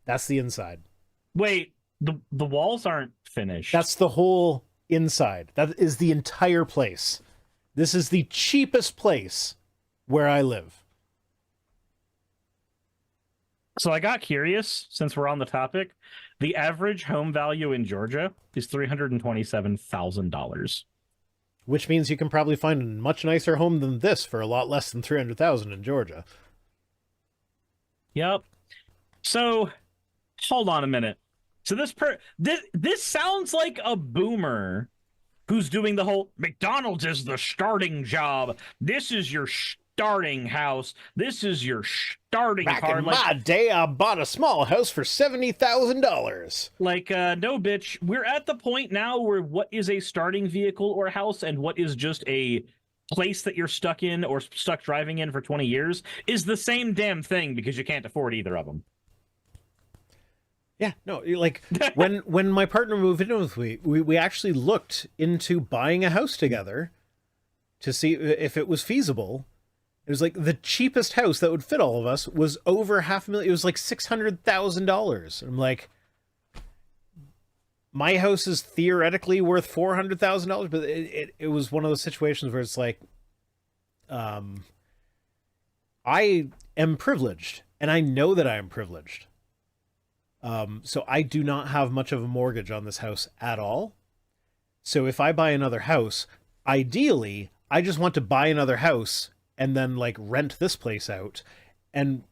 S1: That's the inside.
S2: Wait, the walls aren't finished.
S1: That's the whole inside. That is the entire place. This is the cheapest place where I live.
S2: So I got curious, since we're on the topic. The average home value in Georgia is $327,000.
S1: Which means you can probably find a much nicer home than this for a lot less than $300,000 in Georgia.
S2: Yep. So, hold on a minute. So this sounds like a boomer who's doing the whole McDonald's is the starting job. This is your starting house. This is your starting car.
S1: Back in my day, I bought a small house for $70,000.
S2: Like, no, bitch. We're at the point now where what is a starting vehicle or house and what is just a place that you're stuck in or stuck driving in for 20 years is the same damn thing because you can't afford either of them.
S1: Yeah, no, like when my partner moved in with me, we actually looked into buying a house together to see if it was feasible. It was like the cheapest house that would fit all of us was over $500,000. It was like $600,000. I'm like, my house is theoretically worth $400,000, but it was one of those situations where it's like, I am privileged, and I know that I am privileged. So I do not have much of a mortgage on this house at all. So if I buy another house, ideally, I just want to buy another house and then like rent this place out. And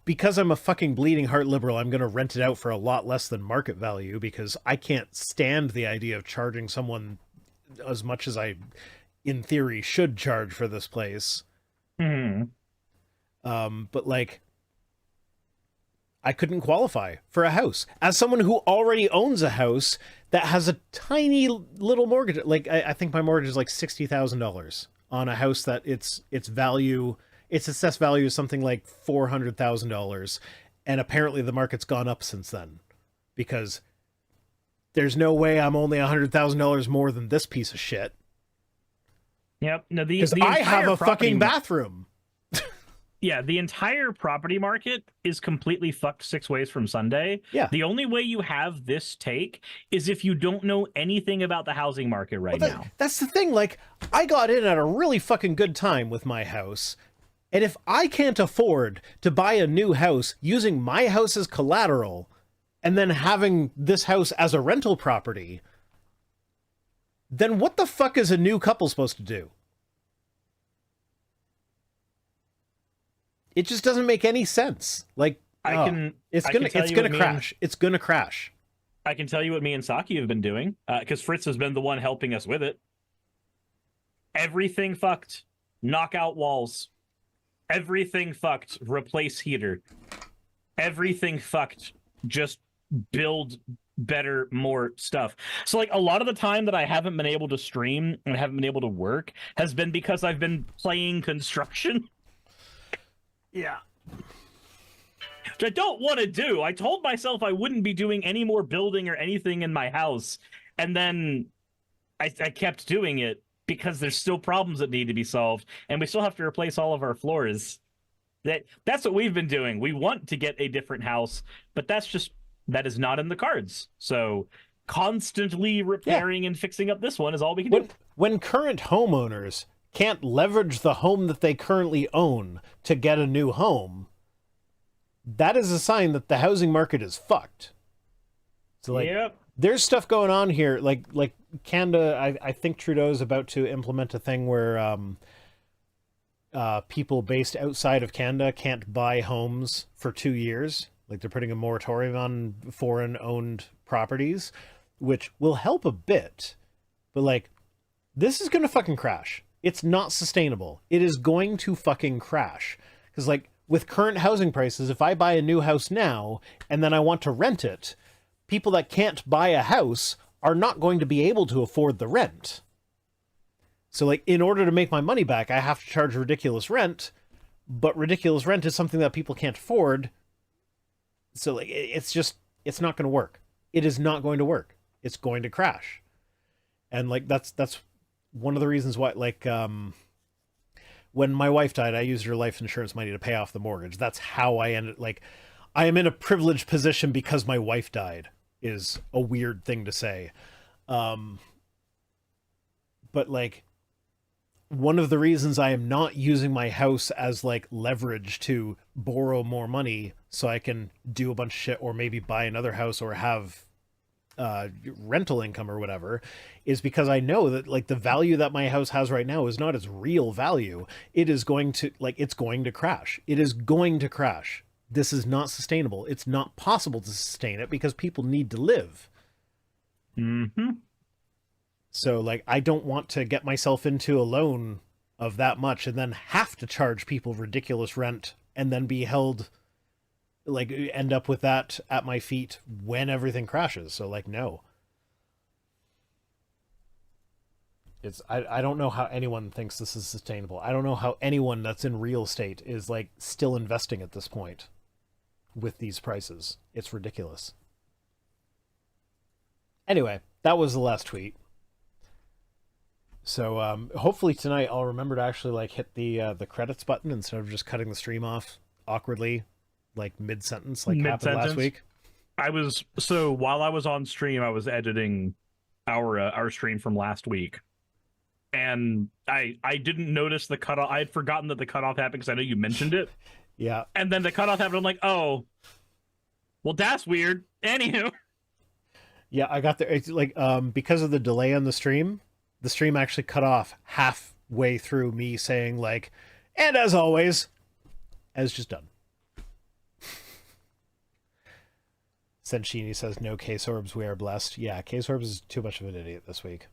S1: because I'm a fucking bleeding heart liberal, I'm going to rent it out for a lot less than market value because I can't stand the idea of charging someone as much as I, in theory, should charge for this place.
S2: Mm-hmm.
S1: But like, I couldn't qualify for a house. As someone who already owns a house that has a tiny little mortgage, like I think my mortgage is like $60,000 on a house that its value, its assessed value is something like $400,000, and apparently the market's gone up since then, because there's no way I'm only $100,000 more than this piece of shit.
S2: Yep. No,
S1: because I have a fucking bathroom.
S2: the entire property market is completely fucked 6 ways from Sunday.
S1: Yeah.
S2: The only way you have this take is if you don't know anything about the housing market right now.
S1: That's the thing. Like, I got in at a really fucking good time with my house. And if I can't afford to buy a new house using my house as collateral and then having this house as a rental property, then what the fuck is a new couple supposed to do? It just doesn't make any sense. Like, it's gonna crash. It's gonna crash.
S2: I can tell you what me and Saki have been doing, because Fritz has been the one helping us with it. Everything fucked. Knock out walls. Everything fucked. Replace heater. Everything fucked. Just build better, more stuff. So, like, a lot of the time that I haven't been able to stream and haven't been able to work has been because I've been playing construction.
S1: Yeah.
S2: Which I don't want to do. I told myself I wouldn't be doing any more building or anything in my house. And then I kept doing it because there's still problems that need to be solved. And we still have to replace all of our floors. That's what we've been doing. We want to get a different house, but that is not in the cards. So constantly repairing and fixing up this one is all we can do.
S1: When current homeowners can't leverage the home that they currently own to get a new home, that is a sign that the housing market is fucked. So, like, there's stuff going on here. Like Canada, I think Trudeau's about to implement a thing where people based outside of Canada can't buy homes for 2 years. Like, they're putting a moratorium on foreign-owned properties, which will help a bit. But, like, this is gonna fucking crash. It's not sustainable. It is going to fucking crash. Because, like, with current housing prices, if I buy a new house now and then I want to rent it, people that can't buy a house are not going to be able to afford the rent. So, like, in order to make my money back, I have to charge ridiculous rent, but ridiculous rent is something that people can't afford. So, like, it's not going to work. It is not going to work. It's going to crash. And, like, that's one of the reasons why, like, when my wife died, I used her life insurance money to pay off the mortgage. That's how I ended. Like, I am in a privileged position because my wife died, is a weird thing to say. But, like, one of the reasons I am not using my house as, like, leverage to borrow more money so I can do a bunch of shit or maybe buy another house or have rental income or whatever, is because I know that, like, the value that my house has right now is not its real value. It is going to, like, it's going to crash. It is going to crash. This is not sustainable. It's not possible to sustain it because people need to live.
S2: Mm-hmm.
S1: So, like, I don't want to get myself into a loan of that much and then have to charge people ridiculous rent and then be held, like, end up with that at my feet when everything crashes. So, like, no. I don't know how anyone thinks this is sustainable. I don't know how anyone that's in real estate is, like, still investing at this point with these prices. It's ridiculous. Anyway, that was the last tweet. So hopefully tonight I'll remember to actually, like, hit the credits button instead of just cutting the stream off awkwardly, like, mid-sentence, like happened last week.
S2: So while I was on stream, I was editing our stream from last week. And I didn't notice the cutoff. I had forgotten that the cutoff happened because I know you mentioned it.
S1: Yeah.
S2: And then the cutoff happened. I'm like, oh, well, that's weird. Anywho.
S1: Yeah, I got there. It's like, because of the delay on the stream actually cut off halfway through me saying, like, and as always, as just done. Senshini says, no K-Sorbs, we are blessed. Yeah, K-Sorbs is too much of an idiot this week.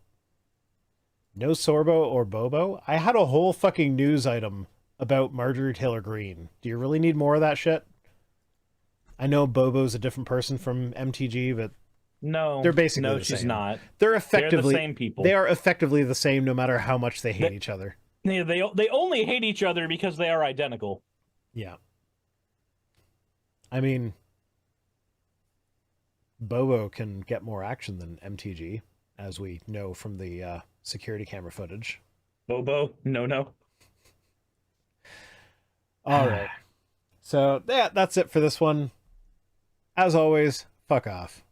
S1: No Sorbo or Bobo? I had a whole fucking news item about Marjorie Taylor Greene. Do you really need more of that shit? I know Bobo's a different person from MTG, but
S2: no,
S1: they're basically the
S2: she's
S1: same.
S2: Not.
S1: They're effectively
S2: the same people.
S1: They are effectively the same, no matter how much they hate each other.
S2: Yeah, they only hate each other because they are identical.
S1: Yeah. I mean, Bobo can get more action than MTG, as we know from the security camera footage.
S2: Bobo, no.
S1: All right. So yeah, that's it for this one. As always, fuck off.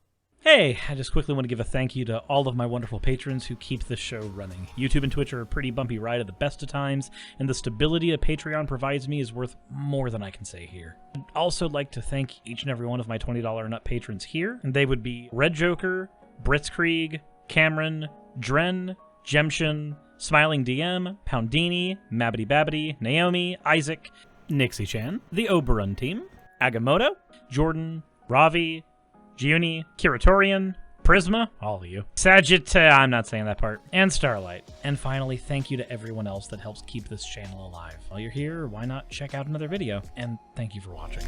S3: Hey, I just quickly want to give a thank you to all of my wonderful patrons who keep this show running. YouTube and Twitch are a pretty bumpy ride at the best of times, and the stability a Patreon provides me is worth more than I can say here. I'd also like to thank each and every one of my $20 and up patrons here, and they would be Red Joker, Britzkrieg, Cameron, Dren, Jemshin, Smiling DM, Poundini, Mabbity Babbity, Naomi, Isaac, Nixie-chan, the Oberon team, Agamotto, Jordan, Ravi, Giuni, Kiratorian, Prisma, all of you, I'm not saying that part, and Starlight. And finally, thank you to everyone else that helps keep this channel alive. While you're here, why not check out another video? And thank you for watching.